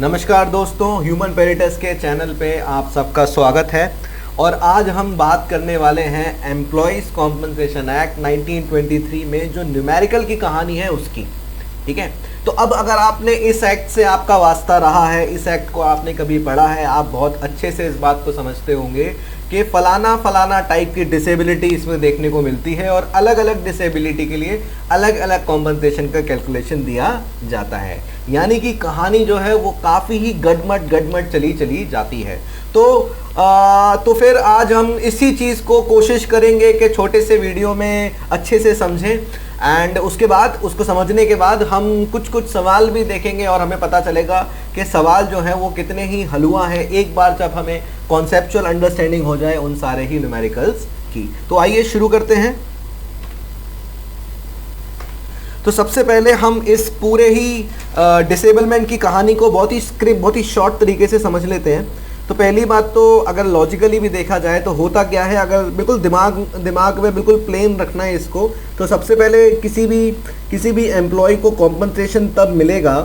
नमस्कार दोस्तों, ह्यूमन पेरिटस के चैनल पे आप सबका स्वागत है। और आज हम बात करने वाले हैं एम्प्लॉयज़ कॉम्पनसेशन एक्ट 1923 में जो न्यूमेरिकल की कहानी है उसकी। ठीक है, तो अब अगर आपने इस एक्ट से आपका वास्ता रहा है, इस एक्ट को आपने कभी पढ़ा है, आप बहुत अच्छे से इस बात को समझते होंगे कि फलाना फलाना टाइप की डिसेबिलिटी इसमें देखने को मिलती है और अलग अलग डिसेबिलिटी के लिए अलग अलग कॉम्पनसेशन का कैलकुलेशन दिया जाता है। यानी कि कहानी जो है वो काफ़ी ही गडमट चली जाती है। तो फिर आज हम इसी चीज़ को कोशिश करेंगे कि छोटे से वीडियो में अच्छे से समझें एंड उसके बाद उसको समझने के बाद हम कुछ सवाल भी देखेंगे और हमें पता चलेगा कि सवाल जो है वो कितने ही हलवा हैं एक बार जब हमें कॉन्सेप्चुअल अंडरस्टैंडिंग हो जाए उन सारे ही न्यूमेरिकल्स की। तो आइए शुरू करते हैं। तो सबसे पहले हम इस पूरे ही डिसेबलमेंट की कहानी को बहुत ही शॉर्ट तरीके से समझ लेते हैं। तो पहली बात तो अगर लॉजिकली भी देखा जाए तो होता क्या है, अगर बिल्कुल दिमाग में बिल्कुल प्लेन रखना है इसको, तो सबसे पहले किसी भी एम्प्लॉय को कॉम्पनसेशन तब मिलेगा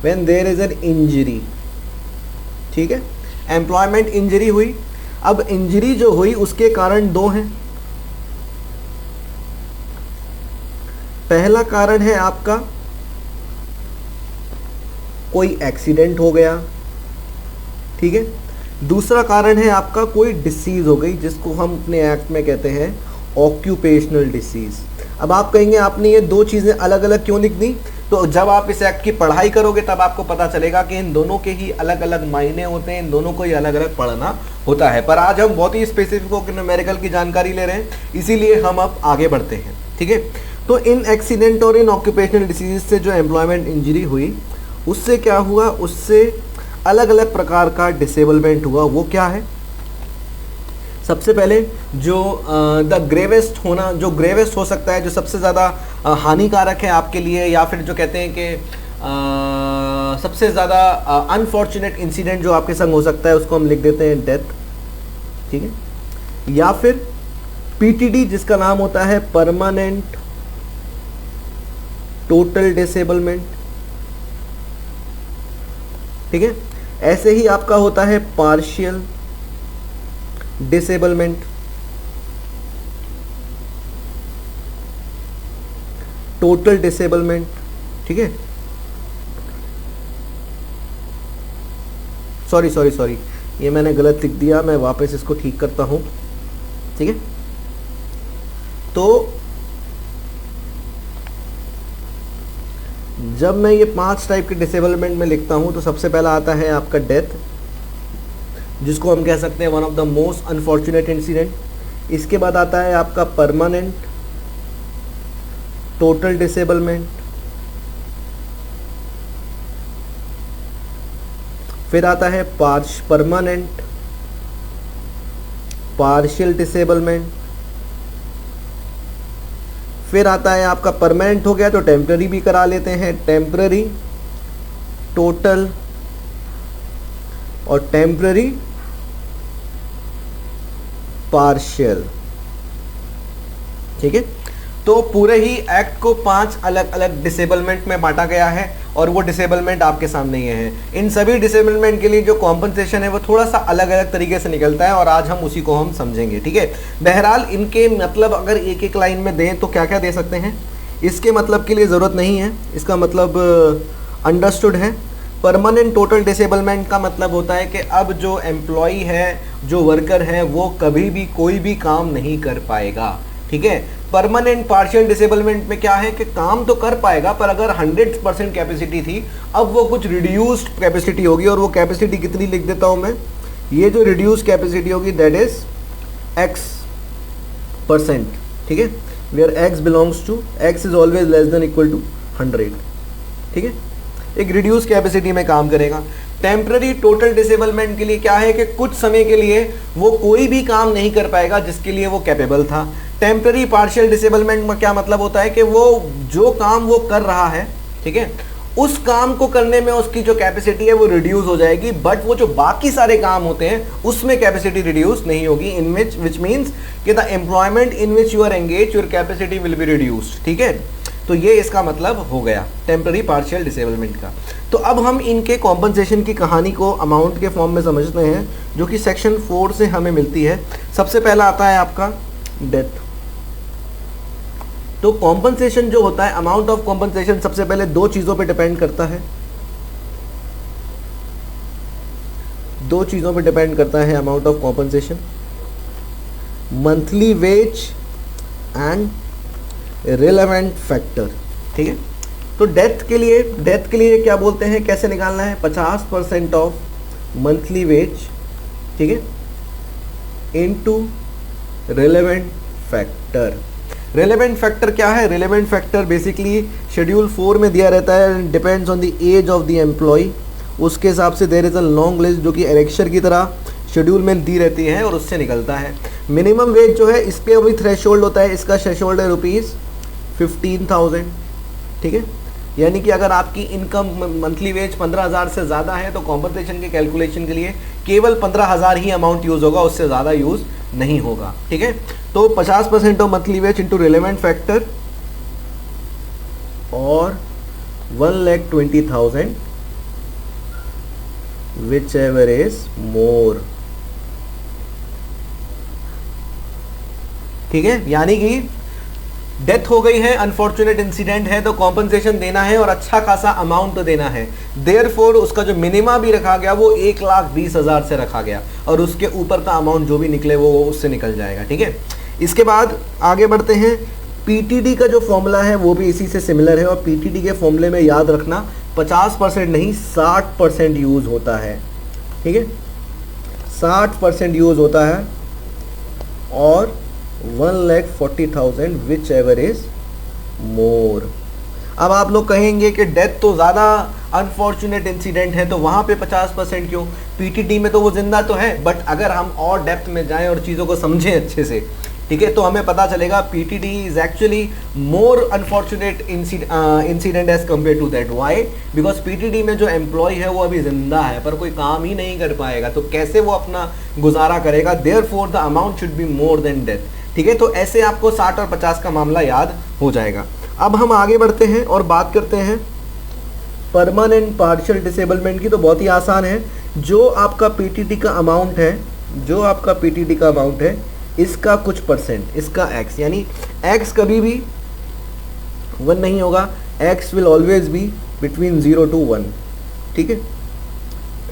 when there is an injury. ठीक है, एम्प्लॉयमेंट इंजरी हुई। अब इंजरी जो हुई उसके कारण दो हैं। पहला कारण है आपका कोई एक्सीडेंट हो गया, ठीक है। दूसरा कारण है आपका कोई डिसीज हो गई, जिसको हम अपने एक्ट में कहते हैं ऑक्यूपेशनल डिसीज। अब आप कहेंगे आपने ये दो चीज़ें अलग अलग क्यों लिख दी? तो जब आप इस एक्ट की पढ़ाई करोगे तब आपको पता चलेगा कि इन दोनों के ही अलग अलग मायने होते हैं, इन दोनों को ही अलग अलग पढ़ना होता है। पर आज हम बहुत ही स्पेसिफिक होकर न्यूमेरिकल की जानकारी ले रहे हैं, इसीलिए हम अब आगे बढ़ते हैं। ठीक है, तो इन एक्सीडेंट और इन ऑक्यूपेशनल डिसीज से जो एम्प्लॉयमेंट इंजरी हुई उससे क्या हुआ, उससे अलग अलग प्रकार का डिसेबलमेंट हुआ। वो क्या है? सबसे पहले जो द ग्रेवेस्ट होना, जो ग्रेवेस्ट हो सकता है, जो सबसे ज़्यादा हानिकारक है आपके लिए, या फिर जो कहते हैं कि सबसे ज़्यादा अनफॉर्चुनेट इंसिडेंट जो आपके संग हो सकता है, उसको हम लिख देते हैं डेथ। ठीक है, या फिर पीटीडी जिसका नाम होता है परमानेंट टोटल डिसेबलमेंट। ठीक है, ऐसे ही आपका होता है पार्शियल डिसेबलमेंट, टोटल डिसेबलमेंट। ठीक है, सॉरी, ये मैंने गलत लिख दिया, मैं वापस इसको ठीक करता हूं। ठीक है, तो जब मैं ये 5 टाइप के डिसेबलमेंट में लिखता हूँ तो सबसे पहला आता है आपका डेथ, जिसको हम कह सकते हैं one of the most unfortunate incident. इसके बाद आता है आपका परमानेंट टोटल डिसेबलमेंट, फिर आता है परमानेंट पार्शियल डिसेबलमेंट, फिर आता है आपका परमानेंट हो गया तो टेम्पररी भी करा लेते हैं, टेम्पररी टोटल और टेम्पररी पार्शियल। ठीक है, तो पूरे ही एक्ट को 5 अलग अलग डिसेबलमेंट में बांटा गया है और वो डिसेबलमेंट आपके सामने ये है। इन सभी डिसेबलमेंट के लिए जो कॉम्पनसेशन है वो थोड़ा सा अलग अलग तरीके से निकलता है और आज हम उसी को हम समझेंगे। ठीक है, बहरहाल इनके मतलब अगर एक एक लाइन में दें तो क्या क्या दे सकते हैं, इसके मतलब के लिए ज़रूरत नहीं है, इसका मतलब अंडरस्टूड है। परमानेंट टोटल डिसेबलमेंट का मतलब होता है कि अब जो एम्प्लॉई है, जो वर्कर है, वो कभी भी कोई भी काम नहीं कर पाएगा। ठीक है, परमानेंट पार्शियल डिसेबलमेंट में क्या है कि काम तो कर पाएगा पर अगर 100% कैपेसिटी थी, अब वो कुछ रिड्यूस्ड कैपेसिटी होगी। और वो कैपेसिटी कितनी लिख देता हूँ मैं, ये जो रिड्यूस्ड कैपेसिटी होगी दैट इज x%। ठीक है, where x belongs to, x is always less than equal to 100। ठीक है, एक रिड्यूस कैपेसिटी में काम करेगा। टेम्पररी टोटल डिसेबलमेंट के लिए क्या है कि कुछ समय के लिए वो कोई भी काम नहीं कर पाएगा जिसके लिए वो कैपेबल था। टेम्पररी पार्शियल डिसेबलमेंट में क्या मतलब होता है कि वो जो काम वो कर रहा है, ठीक है, उस काम को करने में उसकी जो कैपेसिटी है वो रिड्यूस हो जाएगी, बट वो जो बाकी सारे काम होते हैं उसमें कैपेसिटी रिड्यूस नहीं होगी, इन विच मीन्स कि the employment in which you are engage your capacity will be reduced. ठीक है, तो ये इसका मतलब हो गया टेम्पररी पार्शियल डिसेबलमेंट का। तो अब हम इनके कॉम्पनसेशन की कहानी को अमाउंट के फॉर्म में समझते हैं, जो कि सेक्शन 4 से हमें मिलती है। सबसे पहला आता है आपका डेथ। तो कॉम्पनसेशन जो होता है, अमाउंट ऑफ कॉम्पनसेशन सबसे पहले दो चीज़ों पे डिपेंड करता है, दो चीज़ों पे डिपेंड करता है amount of compensation, monthly wage and relevant factor. ठीक है, तो डेथ के लिए क्या बोलते हैं, कैसे निकालना है, 50% ऑफ मंथली वेज, ठीक है, into relevant factor. Relevant factor क्या है, रिलेवेंट फैक्टर बेसिकली शेड्यूल 4 में दिया रहता है, depends on the age of the employee. उसके हिसाब से there is a long list जो कि एरेक्चर की तरह शेड्यूल में दी रहती है और उससे निकलता है। मिनिमम वेज जो है, इस पर भी थ्रेशोल्ड होता है, इसका थ्रेशोल्ड है ₹15,000। ठीक है, यानी कि अगर आपकी इनकम मंथली वेज 15,000 से ज़्यादा है तो कॉम्पनसेशन के कैलकुलेशन के लिए केवल 15,000 ही अमाउंट यूज़ होगा, उससे ज़्यादा यूज़ नहीं होगा। ठीक है, तो 50% of monthly wage into relevant factor और 1,20,000 विच एवर इज मोर। ठीक है, यानी कि डेथ हो गई है, अनफॉर्चुनेट इंसिडेंट है, तो कॉम्पनसेशन देना है और अच्छा खासा अमाउंट तो देना है। देयरफॉर उसका जो मिनिमा भी रखा गया वो 1,20,000 से रखा गया और उसके ऊपर का अमाउंट जो भी निकले वो उससे निकल जाएगा। ठीक है, इसके बाद आगे बढ़ते हैं। पीटीडी का जो फॉर्मूला है वो भी इसी से सिमिलर है और पीटीडी के फॉर्मूले में याद रखना 50% नहीं 60% यूज होता है। ठीक है, 60% यूज होता है और 1,40,000 विच एवर इज मोर। अब आप लोग कहेंगे कि डेथ तो ज़्यादा अनफॉर्चुनेट इंसिडेंट है तो वहाँ पे 50% क्यों, पीटीडी में तो वो जिंदा तो है, बट अगर हम और डेप्थ में जाएं और चीज़ों को समझें अच्छे से, ठीक है, तो हमें पता चलेगा PTD is actually more unfortunate incident as compare to that. Why? Because PTD में जो एम्प्लॉय है वो अभी जिंदा है पर कोई काम ही नहीं कर पाएगा, तो कैसे वो अपना गुजारा करेगा, therefore the amount should be more than death. ठीक है, तो ऐसे आपको 60 और 50 का मामला याद हो जाएगा। अब हम आगे बढ़ते हैं और बात करते हैं परमानेंट पार्शियल डिसेबलमेंट की। तो बहुत ही आसान है, जो आपका पीटीडी का अमाउंट है, जो आपका पीटीडी का अमाउंट है, इसका कुछ परसेंट, इसका एक्स, यानी एक्स कभी भी 1 नहीं होगा, x will always be between 0 to 1। ठीक है,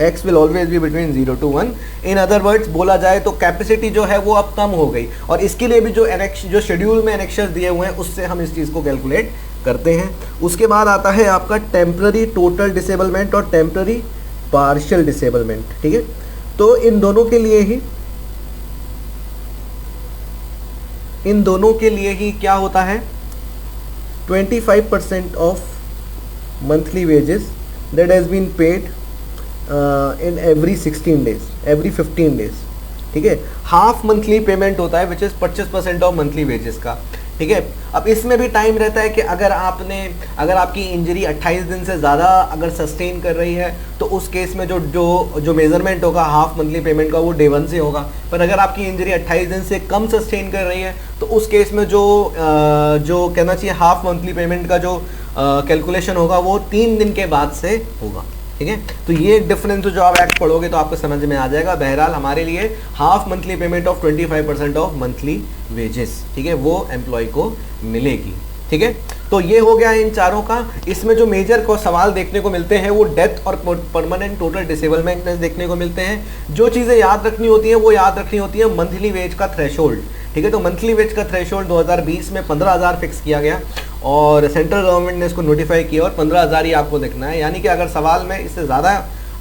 x will always be between 0 to 1। In other words बोला जाए तो कैपेसिटी जो है वो अब कम हो गई और इसके लिए भी जो शेड्यूल में एनेक्शंस दिए हुए हैं उससे हम इस चीज़ को कैलकुलेट करते हैं। उसके बाद आता है आपका टेम्पररी टोटल डिसेबलमेंट और टेम्पररी पार्शियल डिसेबलमेंट। ठीक है, तो इन दोनों के लिए ही क्या होता है, 25% of monthly wages that has been paid in every 16 days, every 15 days. ठीक है, हाफ मंथली पेमेंट होता है which is 25% of monthly wages का। ठीक है, अब इसमें भी टाइम रहता है कि अगर आपकी इंजरी 28 दिन से ज़्यादा अगर सस्टेन कर रही है तो उस केस में जो मेजरमेंट होगा हाफ मंथली पेमेंट का वो डे 1 से होगा, पर अगर आपकी इंजरी 28 दिन से कम सस्टेन कर रही है तो उस केस में जो कहना चाहिए हाफ मंथली पेमेंट का जो कैलकुलेशन होगा वो 3 दिन के बाद से होगा। ठीक है, तो ये डिफरेंस जो आप एक्ट पढ़ोगे तो आपको समझ में आ जाएगा। बहरहाल हमारे लिए half monthly payment of 25% of monthly wages, ठीक है, वो एम्प्लॉय को मिलेगी। ठीक है, तो ये हो गया इन चारों का। इसमें जो मेजर को सवाल देखने को मिलते हैं वो डेथ और परमानेंट टोटल डिसेबलमेंट देखने को मिलते हैं। जो चीज़ें याद रखनी होती हैं वो याद रखनी होती है मंथली वेज का थ्रेशोल्ड। ठीक है, तो मंथली वेज का थ्रेशोल्ड 2020 में 15,000 फिक्स किया गया और सेंट्रल गवर्नमेंट ने इसको नोटिफाई किया और 15,000 ही आपको देखना है, यानी कि अगर सवाल में इससे ज़्यादा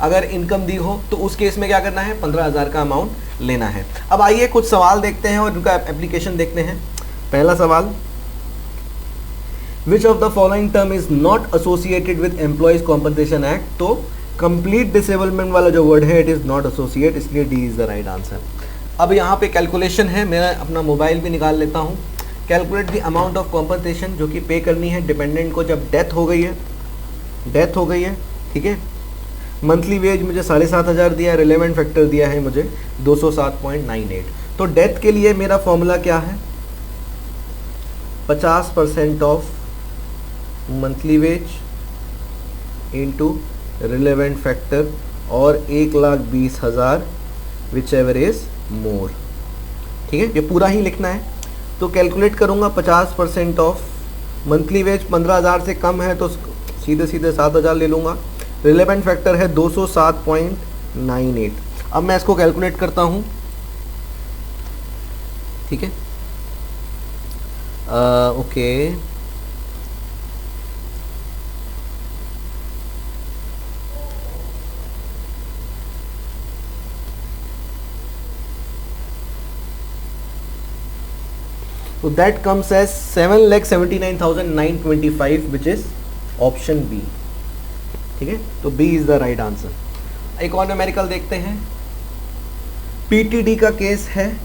अगर इनकम दी हो तो उस केस में क्या करना है, 15,000 का अमाउंट लेना है। अब आइए कुछ सवाल देखते हैं और उनका एप्लीकेशन देखते हैं। पहला सवाल, which of the following term is not associated with employees compensation act. तो कंप्लीट डिसेबलमेंट वाला जो वर्ड है इट इज़ नॉट एसोसिएट, इसलिए D is the right answer. अब यहाँ पे कैलकुलेशन है, मैं अपना मोबाइल भी निकाल लेता हूँ। Calculate the amount of compensation जो कि पे करनी है डिपेंडेंट को जब डेथ हो गई है। ठीक है, मंथली वेज मुझे 7,500 दिया है, रिलेवेंट फैक्टर दिया है मुझे 207.98। तो डेथ के लिए मेरा फॉर्मूला क्या है, 50% of monthly wage into relevant factor और 1,20,000 विच एवर इज मोर। ठीक है, ये पूरा ही लिखना है। तो कैलकुलेट करूँगा 50% ऑफ मंथली वेज 15,000 से कम है तो सीधे सीधे 7,000 ले लूँगा। रिलेवेंट फैक्टर है 207.98। अब मैं इसको कैलकुलेट करता हूँ। ठीक है, okay, so that comes as 7,79,925 which is option B। ठीक है, तो B is the right answer। एक और न्यूमेरिकल देखते हैं। PTD का केस है,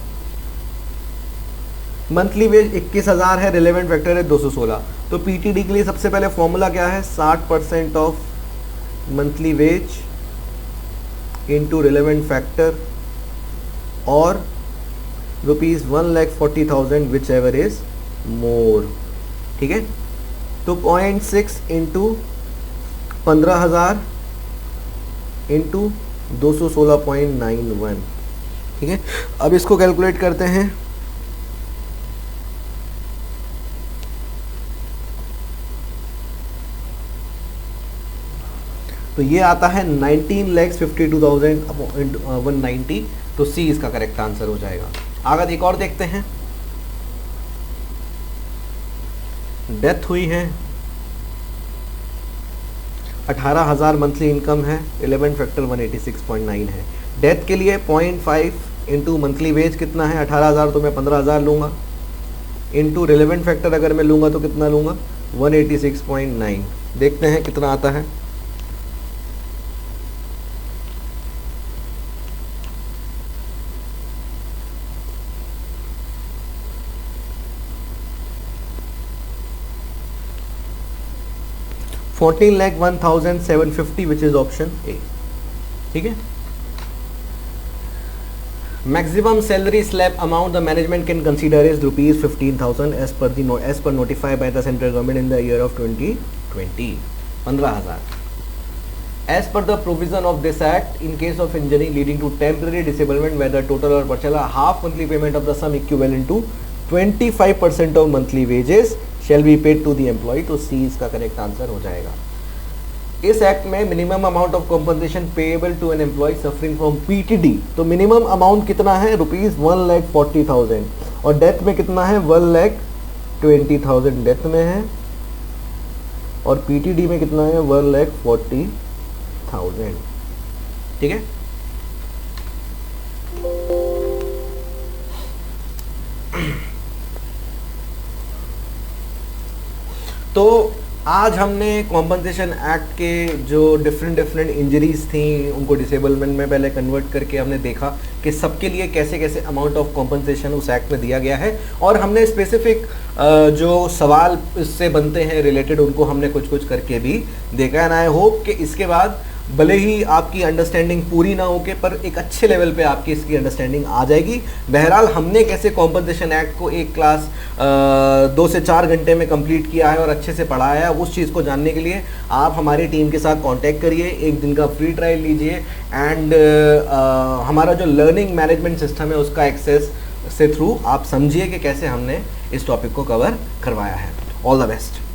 मंथली वेज 21,000 है, रिलेवेंट फैक्टर है 216। तो PTD के लिए सबसे पहले फॉर्मूला क्या है, 60% of monthly wage into relevant factor और ₹1,40,000 विच एवर इज मोर। ठीक है, तो 0.6 इंटू 15,000 इंटू 216.91। ठीक है, अब इसको कैलकुलेट करते हैं। तो ये आता है 19,52,190। तो सी इसका करेक्ट आंसर हो जाएगा। आगे एक और देखते हैं। डेथ हुई है, 18,000 मंथली इनकम है, 11 फैक्टर 186.9 है। डेथ के लिए 0.5 इंटू मंथली वेज कितना है, 18,000 तो मैं 15,000 लूँगा, इंटू रिलेवेंट फैक्टर अगर मैं लूँगा तो कितना लूँगा, 186.9। देखते हैं कितना आता है। $14,01,750 विच इज ऑप्शन ए। ठीक है, maximum salary slab amount the management can consider is ₹15,000 as per notified by the central government in the year of 2020। 15,000 as per the provision of this act in case of injury leading to temporary disablement whether total और partial half monthly payment of the sum equivalent to 25% of monthly wages shall be paid to the employee। तो सी इसका correct answer हो जाएगा। इस act में minimum amount of compensation payable to an employ suffering from PTD, तो minimum amount कितना है, ₹1,40,000 और डेथ में कितना है, 1,20,000 डेथ में है और पीटीडी में कितना है, 1,40,000। ठीक है, तो आज हमने कॉम्पनसेशन एक्ट के जो डिफरेंट इंजरीज थी उनको डिसेबलमेंट में पहले कन्वर्ट करके हमने देखा कि सबके लिए कैसे कैसे अमाउंट ऑफ कॉम्पनसेशन उस एक्ट में दिया गया है, और हमने स्पेसिफिक जो सवाल इससे बनते हैं रिलेटेड उनको हमने कुछ कुछ करके भी देखा। एंड आई होप कि इसके बाद भले ही आपकी अंडरस्टैंडिंग पूरी ना हो के पर एक अच्छे लेवल पे आपकी इसकी अंडरस्टैंडिंग आ जाएगी। बहरहाल हमने कैसे कॉम्पनसेशन एक्ट को एक क्लास 2 से 4 घंटे में कंप्लीट किया है और अच्छे से पढ़ाया है, उस चीज़ को जानने के लिए आप हमारी टीम के साथ कांटेक्ट करिए, एक दिन का फ्री ट्रायल लीजिए एंड हमारा जो लर्निंग मैनेजमेंट सिस्टम है उसका एक्सेस से थ्रू आप समझिए कि कैसे हमने इस टॉपिक को कवर करवाया है। All the best.